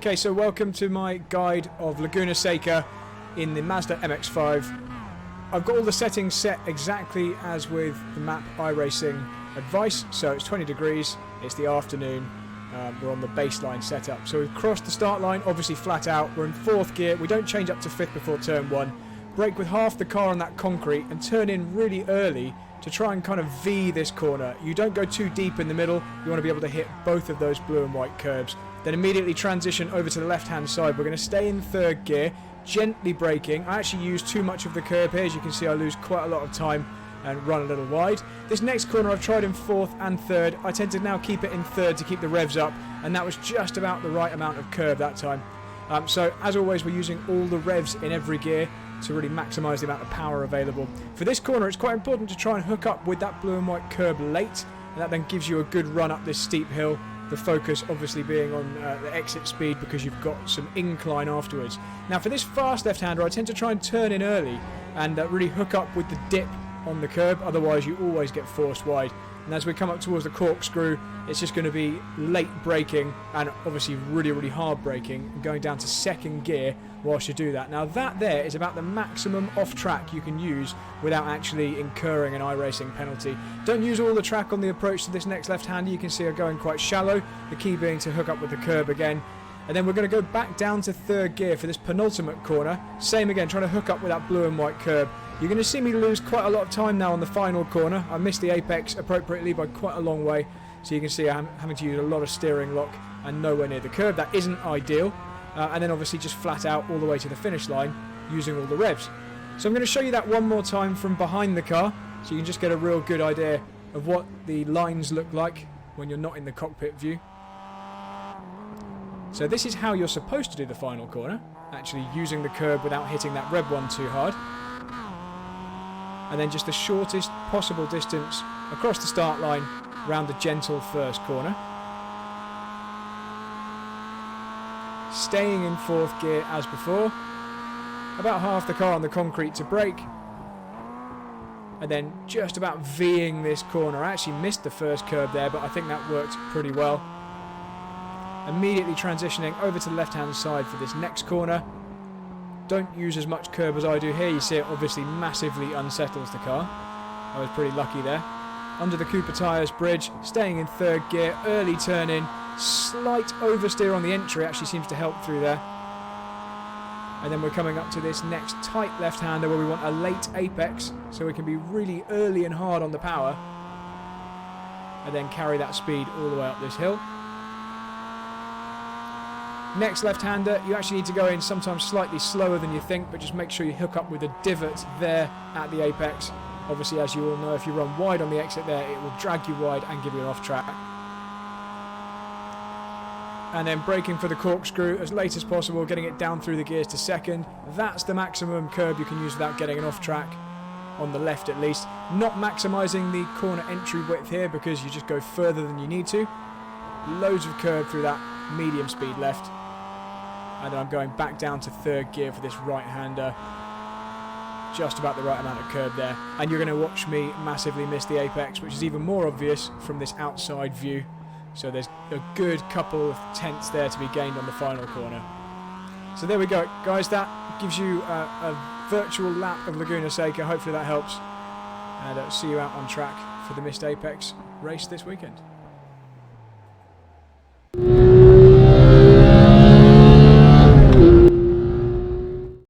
Okay, so welcome to my guide of Laguna Seca in the Mazda MX-5. I've got all the settings set exactly as with the map iRacing advice. So it's 20 degrees, it's the afternoon, we're on the baseline setup. So we've crossed the start line, obviously flat out, we're in 4th gear, we don't change up to 5th before turn 1. Brake with half the car on that concrete and turn in really early to try and kind of V this corner. You don't go too deep in the middle, you want to be able to hit both of those blue and white curbs. Then immediately transition over to the left hand side. We're going to stay in 3rd gear, gently braking. I actually use too much of the curb here, as you can see I lose quite a lot of time and run a little wide. This next corner I've tried in 4th and 3rd. I tend to now keep it in 3rd to keep the revs up, and that was just about the right amount of curb that time. So as always, we're using all the revs in every gear to really maximise the amount of power available. For this corner it's quite important to try and hook up with that blue and white curb late, and that then gives you a good run up this steep hill. The focus obviously being on the exit speed because you've got some incline afterwards. Now for this fast left-hander I tend to try and turn in early and really hook up with the dip on the curb, otherwise you always get forced wide. And as we come up towards the corkscrew, it's just going to be late braking and obviously really hard braking and going down to 2nd gear whilst you do that. Now that there is about the maximum off track you can use without actually incurring an iRacing penalty. Don't use all the track on the approach to this next left-hander. You can see are going quite shallow, the key being to hook up with the curb again. And then we're going to go back down to 3rd gear for this penultimate corner. Same again, trying to hook up with that blue and white curb. You're going to see me lose quite a lot of time now on the final corner. I missed the apex appropriately by quite a long way. So you can see I'm having to use a lot of steering lock and nowhere near the curb. That isn't ideal. And then obviously just flat out all the way to the finish line using all the revs. So I'm going to show you that one more time from behind the car so you can just get a real good idea of what the lines look like when you're not in the cockpit view. So this is how you're supposed to do the final corner, actually using the curb without hitting that red one too hard. And then just the shortest possible distance across the start line round the gentle first corner. Staying in 4th gear as before. About half the car on the concrete to brake. And then just about V'ing this corner. I actually missed the first curb there, but I think that worked pretty well. Immediately transitioning over to the left hand side for this next corner. Don't use as much curb as I do here. You see it obviously massively unsettles the car. I was pretty lucky there. Under the Cooper tyres bridge, staying in 3rd gear, early turn in, slight oversteer on the entry actually seems to help through there. And then we're coming up to this next tight left-hander where we want a late apex so we can be really early and hard on the power and then carry that speed all the way up this hill. Next left-hander, you actually need to go in sometimes slightly slower than you think, but just make sure you hook up with a divot there at the apex. Obviously, as you all know, if you run wide on the exit there, it will drag you wide and give you an off-track. And then braking for the corkscrew as late as possible, getting it down through the gears to 2nd. That's the maximum curb you can use without getting an off-track, on the left at least. Not maximising the corner entry width here because you just go further than you need to. Loads of curb through that medium speed left. And then I'm going back down to 3rd gear for this right-hander. Just about the right amount of curb there. And you're going to watch me massively miss the apex, which is even more obvious from this outside view. So there's a good couple of tenths there to be gained on the final corner. So there we go, guys. That gives you a virtual lap of Laguna Seca. Hopefully that helps. And see you out on track for the missed apex race this weekend.